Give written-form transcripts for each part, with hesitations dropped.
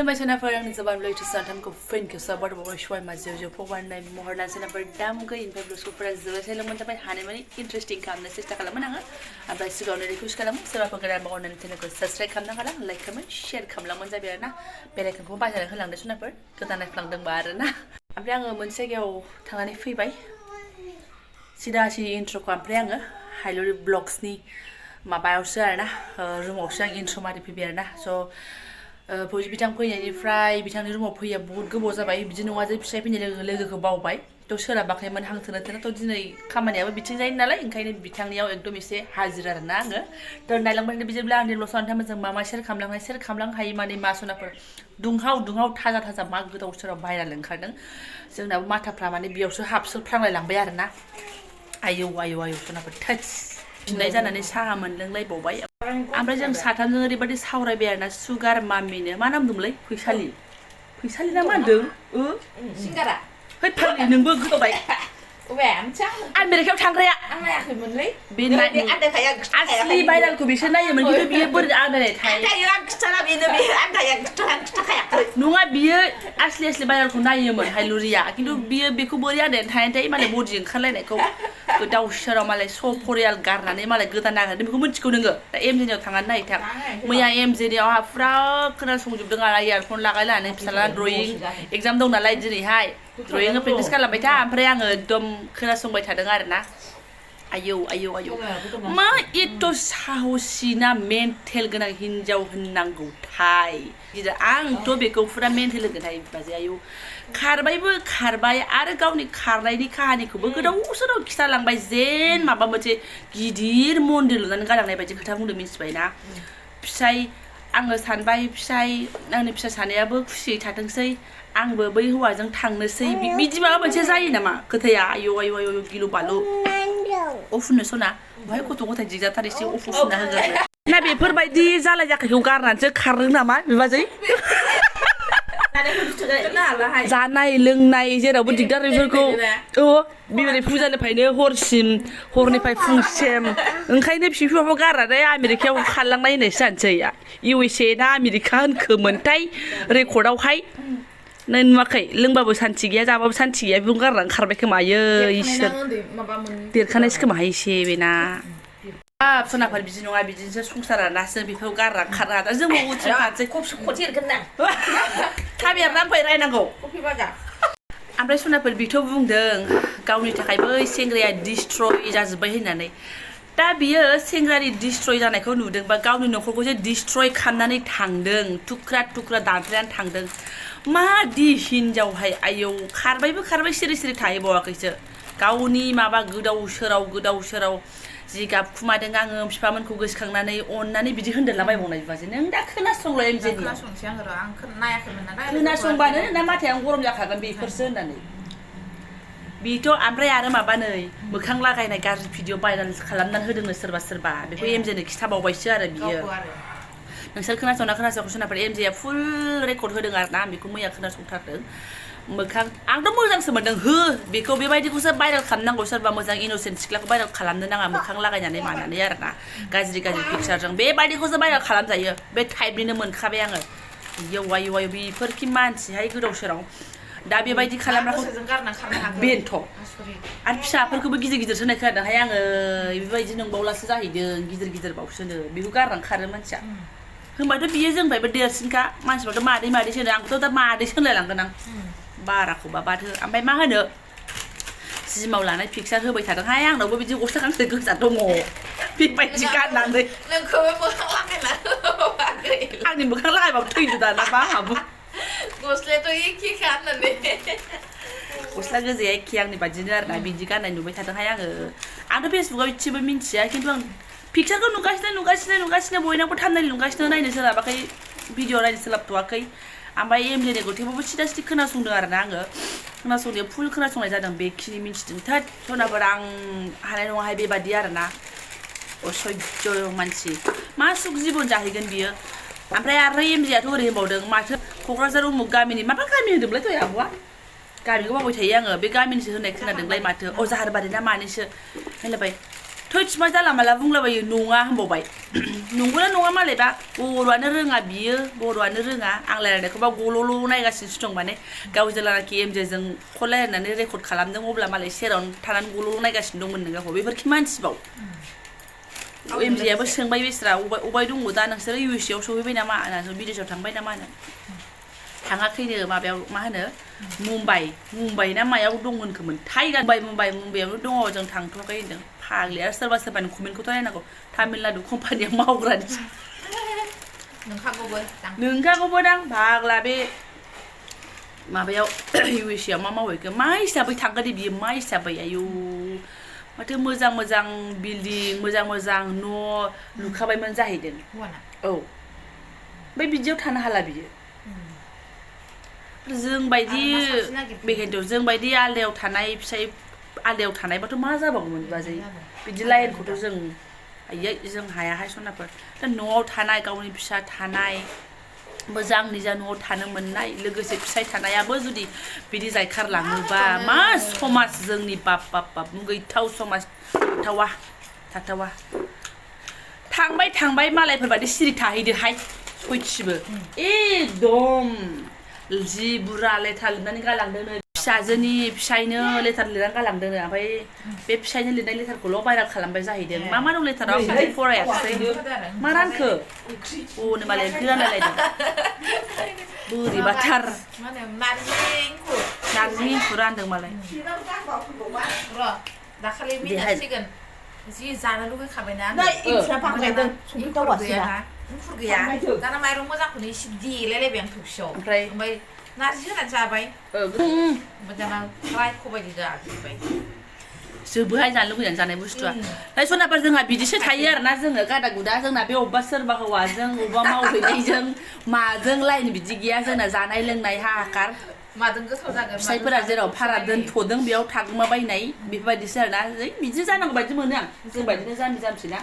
Macam apa yang Jobanivlog itu santam ko friend ko sabar bawa shwai mazio jo pokwan nai mohor nasi na berdam ko in peblos ko pras dua saya lemon tapi hane mani interesting kam nasi tak kalam mana apa sih kau nari kus kalam sebab pengeran bawa nanti nak subscribe kam nak kalam like comment share kam lamon saya biar na biar kan pun baca nak kalang desu na per kita nak kalang deng bar na apa yang mense kau tangan ni free bay sida si intro ko apa yang Dailyvlog vlogs ni mabayar saya na rumah saya intro mari biar na so Puji bitang punya fry bitang di rumah punya buat ke bosa bayi bijin wajib saya punya lega ke bawah bayi tu serap bakal menhang tena tu jadi kaman ya bitang lain nala ingkai ni bitang ni awak ekdom isi haziran na nge tu nailang mana bijin belang di losan tama jeng mama share kamlang hai mani masuk na per dunghau taza mag tu serap bayar lengkar deng jeng na mata pramani biar serap serang lang bayar na ayo tu na per touch Nai jana ni sah menleng lay bawai. Amra jang satam jeng ribadi saurai biar na sugar mami ni mana mendung lay kuisali na mandung. Singgara. Hei pagi nunggu gitu baik. Wem cang. Amerika utang raya. Amerika menlay. Bina Ada kayak asli bayar ku bisa na ya mengitu biar berada ni. Ada yang cara bina biar ada yang kayak. Nunga biar asli bayar ku na ya men Hailuria. Kintu biar beku berada ni Thai Thai malah bujing kan lain aku. Kedau syarah malah so Korea garna ni malah kita nak ni beku mencikau nengga. Tak MJ ni tangan naik tak. Muya MJ ni awak frau kena sungguh dengan ayah pun lagai lah ni misalnya drawing exam dong nalai jadi hai. Drawing apa practice kalau baca apa yang dom kena sungguh baca dengar na. Ayo. Ma itu sahusina mental gena hinjau henanggu Thai. Jadi ang tu beku frau mental gena Thai baca ayo. Karbai ada kau ni karnai di kahani ku berkedau usah kita lang bay zen maba macam gidir mondel dan kadang naik baca ketemu demi sebaiknya. Pisai angga sanbai pisai ang ni pisai sana abu kusi tatang say ang berbai huwa jang tang nasi biji maba macam saya nama ketaya ayo gilu balu. Ofun sona, baik kau tunggu tadi jatah isi ofun na harga. Nabi perbaiki jalan jak karena je kareng nama bibajai. Janai loंनाय जेरावबो दिगदार बेफोरखौ बिबायदि फुजानिफ्रायनो हरनिफ्राय फुंसिम ओंखायनो फिफाखौ गारनानै आमेरिकायाव खारलांनाय होननायसो जानोसै USA ना आमेरिका होनखोमोनथाय रेकर्डआवहाय नों नुवाखै लोंबाबो सान्थि गैया जाबाबो सान्थि गैया बेखौ गारनानै खारबाय खोमा इसोर देरखानायसो खोमा एसे बेना सोनाफोर बिदि नङा बिदिनोसो संसारा नासो बेखौ गारना खारना दा जोंबो उथ्रिखानोसै खनसे एरगोन ना थाबेरनानै फै रायनांगौ कफि बाजा ओमफ्राय सोनाफोर बेथ' बुंदों गावनि थाखाय बै सेंग्राया डिस्ट्रय जाजोब्बाय होननानै दा बियो सेंग्रानि डिस्ट्रय जानायखौ नुदोंबा गावनि न'खरखौसो डिस्ट्रय खालामनानै थांदों थुख्रा दानफ्लेनानै थांदों मादि हिनजावहाय आयौ खारबाय सिरि थायो बावाखैसो गावनि माबा गोदाव सोराव जिगाब खुमादों आङो बिफामोनखौ गोसोखांनानै अननानै बिदि होनदेरलाबायबावनाय बिबाजै नों दा खोनासंलाय एमजे नि खोनासंसै आं र' आं नायाखैमोन नालाय खोनासंबानो ना माथायानो गरम जाखागोन बेफोरसो होननानै बेथ' ओमफ्राय आरो माबा नै मोखां लागायनाय गाज्रि भिडिअ भाइरेल खालामनानै होदोंनो सोरबा बेखौ एमजेनो खिथाबावबायसो आरो बियो नोंसोर खोनासंना सोनाफोर एमजेआ फुल रेकर्ड होदों आरो ना बेखौ मैया खोनासंथारदों मोखां आंथ' मोजांसो मोनदों हो बेखौ बेबायदिखौसो भाइरेल खालामनांगौ सोरबा मोजां इनोसेन्ट सिख्लाखौ भाइरेल खालामनो नाङा मोखां लागायनानै मानानै आरो ना गाज्रि पिक्सारजों बेबायदिखौसो भाइरेल खालामजायो बे टाइपनिनो मोनखाबाय आङो आयौ बेफोरखि मानसिहाय गोदाव सोराव दा बेबायदि खालामनायखौ बेनोथ' आरो फिसाफोरखौबो गिदिर होनाय खोनादोंहाय आङो बेबायदि नंबावलासो जाहैदों गिदिर बावसोनो बेखौ गारनानै खारो मानसिया होनबाथ' बियो जोंनिफ्रायबो देरसिनखा मानसिफ्राथ' मादैसो होनो आंथ' दा मादैसो होनलायलांगोन आं बाराखौबा बाथो ओमफ्राय मा होनो जिमाव लानाय पिक्सार होबाय थादोंहाय आंनावबो बिदि गस्ला गांसे गोजा दङ बेबायदि गाननानै नोंखौबो मोखां लागायना आंनि मोखां लागायबाबो थैदो दाना मा आंहाबो गस्लायाथ' एखे गाननानै गस्ला गोजाया एखे आंनि बादिनो आरोना बिदि गाननाय नुबाय थादोंहाय आंथ' फेसबुकाव इसेबो मिन्थिया खिन्थु आं पिक्सारखौ नुगासिनो बयनावबो थामनेल नुगासिनो नायनो सोलाबाखै भिडिअ नायनो सोलाबथ'वाखै ओमफ्राय एमजेनि गथेबाबो सिदा खोनासंदों आरोना आङो खोनासंनायाव फुल खोनासंनाय जादों बेखिनि मिन्थिदों थोद सोनाफोर आं हानाय नङाहाय बेबादि आरोना असय्य मानसि मा सुख जिबन जाहैगोन बियो ओमफ्राय आरो एमजेआथ' ओरै होनबावदों माथो क'क्राझार उमुक गामिनि माबा गामि होनदोंलाय दहाय आब'आ गामिखौ बावबाय थायो आङो बे गामिनिसो होननाय खोनादोंलाय माथो जाहारबारि ना मानिसो होनलायबाय थोच मा जाला माला बुंलाबायो नङा होनबावबाय नंगौना नङा मालायबा बर'आनो रोङा बियो बर'आनो रोङा आं रायलायनायखौबा गल'ल' नायगासिनोसो दं माने गाव जेलानाखि एमजेजों कल रायलायनानै रेकर्ड खालामदों अब्ला मालाय सेरावनो थानानै गल'ल' नायगासिनो दंमोन नो गावखौ बेफोरखि मानसिबाव एमजेआबो सोंबाय बेस्रा अबाय दङ दा नोंसोरो इउ एस आव सहैबाय नामा होननानै बिदेशआव थांबाय नामा होनो थाङाखैनो माबायाव मा होनो मुम्बाइ ना मायाव दं होनखोमोन मुम्बाइआवनो दङ जों थांथ'वाखै होनदों फाग्लि आरो सोरबा सोरबानि कमेन्टखौथ' नायनांगौ तामिलनाडु कम्पानियाव मावग्रानि नोंखागौबो दां फाग्ला बे माबायाव इउ एस आव मा मावहैखो मा हिसाबै थांखो दे बियो मा हिसाबै आयु माथो मोजां मोजां बिल्डिं मोजां मोजां न' लुखाबायमोन जाहैदों औ ओमफ्राय बिदियाव थानो हाला बियो जों बायदि बेखायनोथ' जों बायदि आलदायाव थानाय फिसाय आलदायाव थानायबाथ' मा जाबावगौमोन बाजै बिदि लाइनखौथ' जों आयै जों हायाहाय सनाफोर दा न'आव थानाय गावनि फिसा थानाय मोजां निजा न'आव थानो मोननाय लोगोसे फिसाय थानायाबो जुदि बिदि जायखारलाङोबा मा समाज जोंनि बाप मुगैथाव समाज थाथावा थांबाय मालायफोरबादि सिरि थाहैदोहाय सयथिबो एकदम जि बुरजा लेथार लिरनानै गालांदोंनो फिसाजोनि फिसायनो लेथार लिरनानै गालांदोंनो ओमफ्राय बे फिसायनो लिरनाय लेथारखौल' भाइरेल खालामबाय जाहैदों मा दं लेथाराव सासे फरायाखै मा रानखो अनो मालाय ओंख्रि रानलायलायदों बोरैबाथार नारजि इंखुर रानदों मालाय दाखालि मिनिसिगोन जि जानो लुगैखाबायना मुफुर गैया दाना माइरं मोजांखौनो एसे देलायलायबाय आं थौसियाव ओमफ्राय नारजि होनानै जाबाय दाना रायख'बायदि जाजोब्बाय जोबोहाय जानो लुगैनानै जानाय बुस्थुआ ओमफ्राय सनाफोर जोंहा बिदिसो थायो आरोना जोङो गादा गुदा जोंना बे अबेबा सोरबा हौवाजों अबेबा मावहैनायजों माजों लाइन बिदि गैया जोंना जानाय लोंनाय हाहाकार माजों गोथाव जागोन फिसायफोरा जेराव भारा दोनथ'दों बेयाव थागोमाबायनाय बेफोरबायदिसो आरोना बिदि जानांगौ बायदि मोनो आं जों बायदिनो जाम्बिना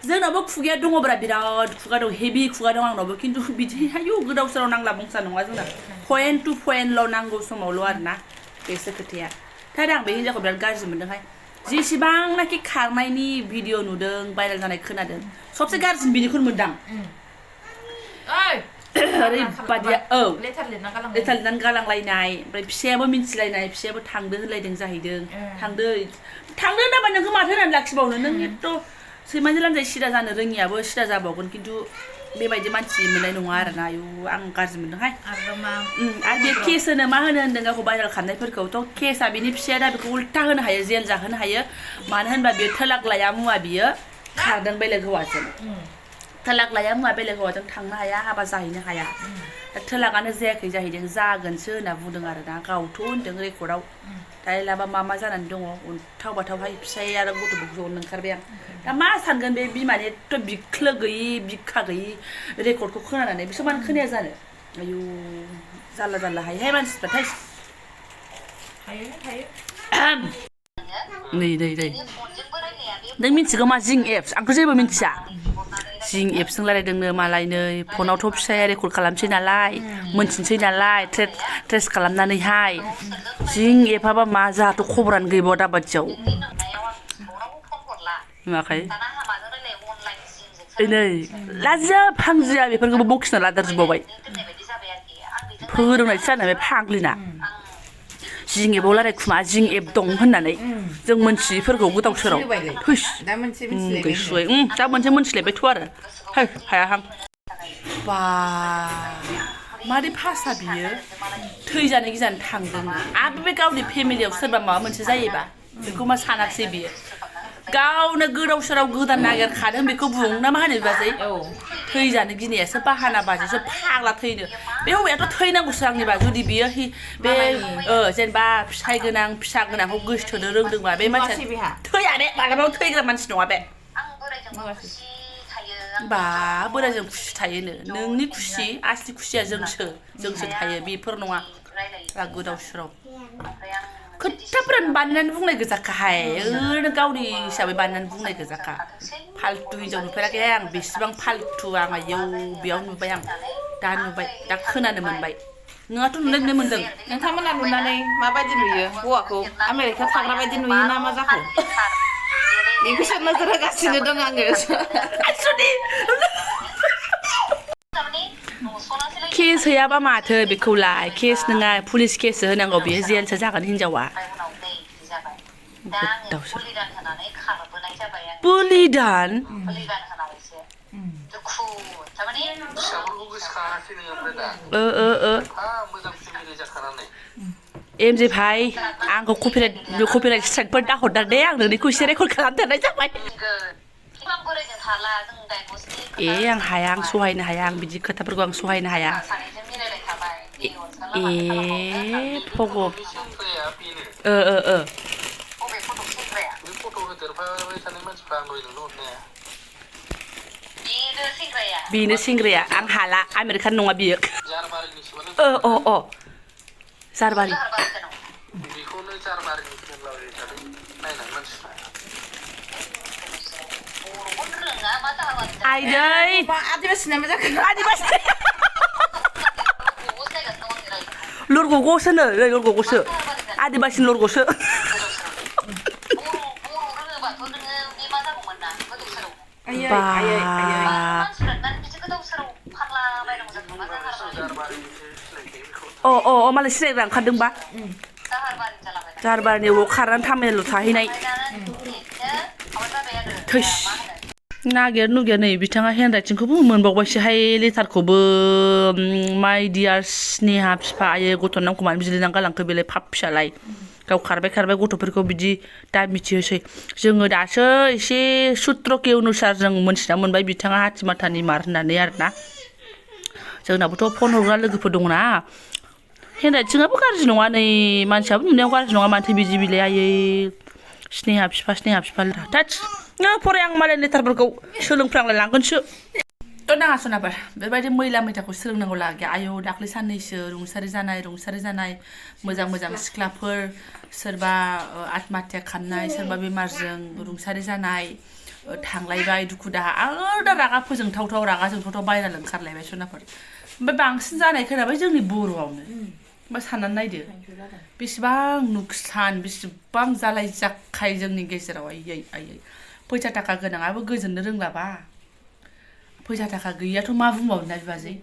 जोंनावबो खुगाया दङब्रा बिराद खुगा दं हेभि खुगा दं आंनावबो खिन्थु बिदि आयु गोदाव सोराव नांला बंसा नङा जोंना पइन्ट टु पइन्टल' नांगौ समावल' आरोना बेसो खोथाया थारैनो आं बे हिनजावखौ बिराद गाज्रि मोनदोंहाय जेसेबांनाखि खारनायनि भिडिअ नुदों भाइरेल जानाय खोनादों सबसे गाज्रिसिन बिनिखौनो मोनदां ओरैबादिया लेथार लिरनानै गालांलायनाय ओमफ्राय फिसायाबो मिन्थिलायनाय फिसायाबो थांदो होनलायदों जाहैदों थांदो होनाबा नोंखौ माथो होनानै लाखिबावनो नों एथ' सैमानि लान्जाय सिदा जानो रोङियाबो सिदा जाबावगोन खिन्थु बेबायदि मानसि मोननाय नङा आरोना आयु आं गाज्रि मोनदोंहाय आरो बे केस होनो मा होनदों गावखौ भाइरेल खालामनायफोरखौथ' केसआ बिनि फिसाया दा बेखौ उल्था होनो हायो जेल जाहोनो हायो मानो होनबा बियो थोलाक लाया मुवा बियो खारदों बेलेग हौवाजों थोलाक लाया मुवा बेलेग हौवाजों थांनो हाया हाबा जाहैनो हाया थोलाकानो जायाखै जाहैदों जागोनसो होनना बुंदों आरोना गावथ' होनदों रेकर्डआव दायलाबा मा जानानै दङ उनथाव बाथावहाय फिसाय आरो गथ'फोरखौ ज'नो ओंखारबाय आं दा मा सानगोन बे बिमानि एथ' बिख्लो गैयि बिखा गैयि रेकर्डखौ खोनानानै बिसोर मानो खोनाया जानो आयु जारला हायहाय मानसिफ्रा थाइस नै नों मिथिगौ मा जिं एप्स आंथ' जेबो मिथिया जिं एप्सजों रायलायदोंनो मालायनो फनावथ' फिसाया रेकर्ड खालामसै नालाय मोनथिनोसै नालाय ट्रेस खालामनानैहाय जिं एपआबा मा जाहाथ' खबरानो गैबावा दाबादियाव नुवाखै नै लाजिया फांजिया बेफोरखौबो बखिना लादेरजोबबावबाय फोरोंनायसो जानो बे फाग्लिना जिं एपआव रायलायखुमा जिं एप दं होननानै जों मोनथियैफोरखौ गोदाव सोराव थैस गैसुयै दा मोनसे मोनथिलायबायथ' आरो हायाहां बा मारै भाषा बियो थैजानो गिजानो थांदों आरो बे गावनि फेमिलियाव सोरबा माबा मोनसे जायोबा बेखौ मा सानाखिसै बियो गावनो गोदाव सोराव गोदान नागिरखादों बेखौ बुं ना मा होनो बाजै थैजानो गिनायासो बाहाना बाजिसो फाग्ला थैनो बे हौवायाथ' थैनांगौसो आंनिबा जुदि बियो बे जेनेबा फिसाय गोनां फिसा गोनांखौ गोसोथोनो रोंदोंबा बे मानसिया थैया बे मालाबाबो थैग्रा मानसि नङा बे बा बोरायजों खुसि थायोनो नोंनि खुसि आसलि खुसिया जोंसो थायो बेफोर नङा गोदाव सोराव खोथाफोरानो बानायनानै बुंनाय गोजाखाहाय ओरैनो गावनि हिसाबै बानायनानै बुंनाय गोजाखा फाल्थु हिनजाव नुफेराखैहाय आं बेसेबां फाल्थु आं आयौ बेयाव नुबाय आं दा खोनानो मोनबाय नोंहाथ' नुनाय मोनदों नोंथांमोना नुनानै माबायदि नुयो हौवाखौ आमेरिकायाव थाग्रा बायदि नुयो ना मा जाखो बेखौसो नोजोर होगासिनो दं आङो आसुनि केस होयाबा माथो बेखौलाय केस नङा पुलिस केस होनांगौ बेयो जेलसो जागोन हिनजावा बलिदान एमजे भाई आंखौ कपिराइट स्ट्राइकफोर दाहरदा दे आं नोंनिखौ एसे रेकर्ड खालामथारनाय जाबाय ए आं हाया आं सहायनो हाया आं बिदि खोथाफोरखौ आं सहायनो हाया ए फग बेनो सेंग्राया आं हाला आमेरिकान नङा बियो जारबारि आइदै आदिबासि नामा जाखो आदिबासि लरग'ग'सो नो लरग'ग'सो आदिबासि लरग'सो मालाय सिनायग्रा ओंखारदोंबा जारबारिनि अबाव खारनानै थामायनायल' थाहैनाय थैस नागिर नुगिर नै बिथाङा हेन्ड राइटिंखौबो मोनबावबायसोहाय लेटारखौबो माय डियार स्नेहा बिफा आयै गथ'नि नामखौ मानो बिदि लिरनानै गालांखो बेलाय फाब फिसालाय गाव खारबाय गथ'फोरखौ बिदि दा मिथिहोसै जोङो दासो एसे सुत्रके अनुसार जों मोनथिना मोनबाय बिथाङा हाथिमाटानि मार होननानै आरोना जोंनाबोथ' फन हरग्रा लोगोफोर दंना हेन्ड राइटिंआबो गाज्रि नङा नै मानसियाबो नुनायाव गाज्रि नङा माथो बिदि बिलाय आयै स्नेहा बिफा थोद फराय आं मालाय लेटारफोरखौ सोलोंफ्रांलाय लांगोनसो नाङा सनाफोर बेबायदि मैला मैथाखौ सोलोंनांगौ लागिया आयौ दाख्लै साननैसो रुंसारि जानाय मोजां सिख्लाफोर सोरबा आत्महत्या खालामनाय सोरबा बेमारजों रुंसारि जानाय थांलायबाय दुखु दाहा आरो दा रागा फोजोंथावथाव रागा जोंथावथाव भाइराल ओंखारलायबाय सनाफोर ओमफ्राय बांसिन जानाय खोनाबाय जोंनि बर'आवनो ओमफ्राय साननानै नायदो बेसेबां नुकसान बेसेबां जालाय जाखाय जोंनि गेजेराव आयै फैसा थाखा गोनाङाबो गोजोननो रोंलाबा फैसा थाखा गैयियाथ' मा बुंबावनो ना बिबाजै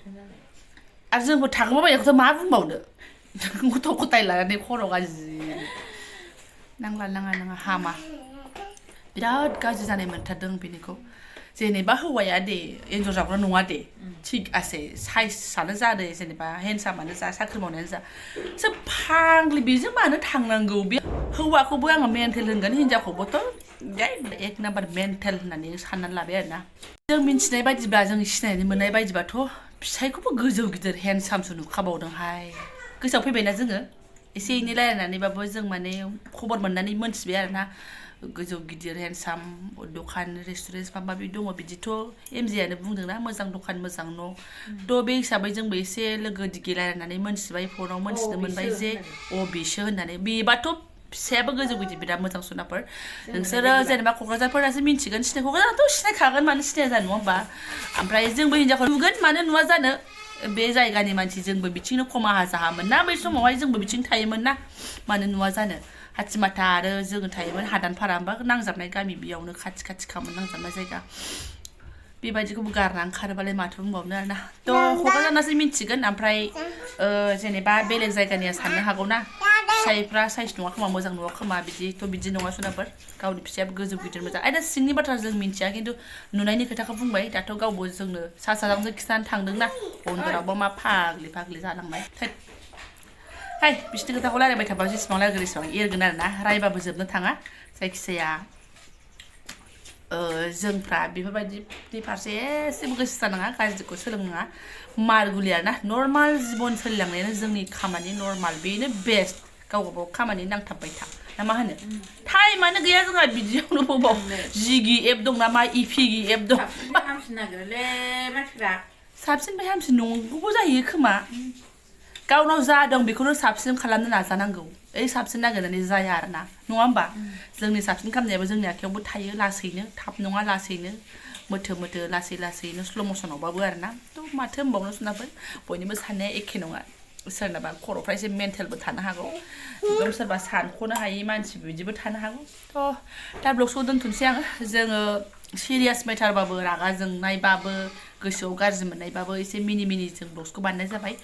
आरो जोंबो थाखोमाबायनायखौथ' मा बुंबावनो गथ' गथाय लानानै खर' गाज्रि नाङा हामा बिराद गाज्रि जानाय मोनथारदों बेनिखौ जेनेबा हौवाया दे एन्जर जाग्रा नङा दे थिग आसे साइजआनो जादो जेनेबा हेन्डसामानो जा साख्रि मावनायानो जा सोब फाग्लि बेजों मानो थांनांगौ बे हौवाखौबो आङो मेन्टेल होनगोन हिनजावखौबोथ' एक नाम्बार मेन्टेल होननानै साननानै लाबाय आरोना जों मिन्थिनाय बायदिब्ला जों सिनायनो मोननाय बायदिबाथ' फिसायखौबो गोजौ गिदिर हेन्डसामसो नुखाबावदोंहाय गोसोआव फैबायना जोङो एसे एनै रायलायनानैबाबो जों माने खबर मोननानै मोनथिबाय आरोना गोजौ गिदिर हेन्डसाम दखान रेस्टुरेन्ट माबा माबि दङ बिदिथ' एमजेआनो बुंदोंना मोजां दखान मोजां न' थ' बे हिसाबै जोंबो एसे लोगो दिगि रायलायनानै मोनथिबाय फनाव मोनथिनो मोनबाय जे बेसो होननानै बेबाथ' फिसायाबो गोजौ गिदिर बिराद मोजां सनाफोर नोंसोरो जेनेबा क'क्राझारफोरासो मिन्थिगोन क'क्राझाराथ' सिनायखागोन मानो सिनाया जानो नङा होमबा ओमफ्राय जोंबो हिनजावखौ नुगोन मानो नुवा जानो बे जायगानि मानसि जोंबो बिथिंनो खमाहा जाहामोन ना बै समावहाय जोंबो बिथिं थायोमोन ना मानो नुवा जानो हाथिमाटा आरो जोङो थायोमोन हादानपारा होमबा नांजाबनाय गामि बेयावनो खाथि खामोन नांजाबनाय जायगा बेबायदिखौबो गारनानै खारोबालाय माथो बुंबावनो आरोना थ' क'क्राझारनासो मिन्थिगोन ओमफ्राय जेनेबा बेलेग जायगानिया साननो हागौना फिसाइफ्रा साइज नङा खोमा मोजां नङा खोमा बिदि नङा सनाफोर गावनि फिसायाबो गोजौ गिदिर मोजां आरो सिंनि बाथ्रा जों मिन्थिया खिन्थु नुनायनि खोथाखौ बुंबाय दाथ' गावबो जोंनो साजारावनो खिथानो थांदोंना अनदरावबो मा फाग्लि जालांबाय हाय बिसिनि खोथाखौ रायलायबाय थाबा जेसेबां रायलायगोन एसेबां एरगोन आरोना रायबाबो जोबनो थाङा जायखिजाया जोंफ्रा बेफोरबायदिनि फारसे एसेबो गोसो जानाङा गाज्रिखौ सोलोंनाङा मारगुलि आरोना नर्माल जिबन सोलिलांनायानो जोंनि खामानि नर्माल बेनो बेस्ट गावबागाव खामानि नांथाबबाय था ना मा होनो टाइमानो गैया जोंहा बिदियावनो बबाव जिगि एप दं ना मा इपिगि एप दं हामसिन नागिरोलै मानसिफ्रा साबसिननिफ्राय हामसिन नंगौबो जाहैयो खोमा गावनाव जा दं बेखौनो साबसिन खालामनो नाजानांगौ साबसिन नागिरनानै जाया आरोना नङा होमबा जोंनि साबसिन खालामनायाबो जोंनि आखायावबो थायो लासैनो थाब नङा लासैनो मोथो लासैनो स्ल' मसनावबाबो आरोना थ' माथो होनबावनो सनाफोर बयनिबो साननाया एखे नङा सोरनाबा खर'फ्रा एसे मेन्टेलबो थानो हागौ एकदम सोरबा सानख'नो हायि मानसि बिदिबो थानो हागौ थ' दा ब्लगखौ दोनथ'नोसै आङो जोङो सिरियास मेटारबाबो रागा जोंनायबाबो गोसोआव गाज्रि मोननायबाबो एसे मिनि जों ब्लगखौ बानायनाय जाबाय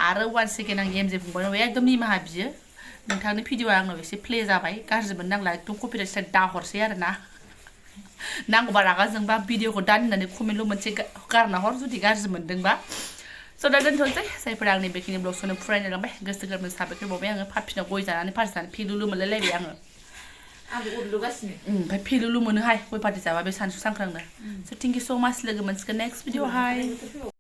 आरो 1 सेकेन्ड आं एमजे फंबायनाव एकदम निमाहा बियो नोंथांनि भिडिअआ आंनाव एसे प्ले जाबाय गाज्रि मोननांला एकदम कपिराइट स्ट्राइक दाहरसै आरो ना नांगौबा रागा जोंबा भिडिअखौ दान होननानै कमेन्टल' मोनसे गारना हर जुदि गाज्रि मोनदोंबा स' दा दोनथ'नोसै जायफोरा आंनि बेखिनि ब्लगखौनो फरायनो लांबाय गोसो गोरबोनि साबायखर बावबाय आङो पापिनाव गय जानानै फार्स्ट जानानै फिलुलु मोनलायलायबाय आङो आंबो उन्दुगासिनो ओमफ्राय फिलुलु मोनोहाय गय पार्टि जाबा बे सानसु सांख्रांनो स' थेंक इउ स' माच लोगो मोनसिगोन नेक्स्ट भिडिअ'हाय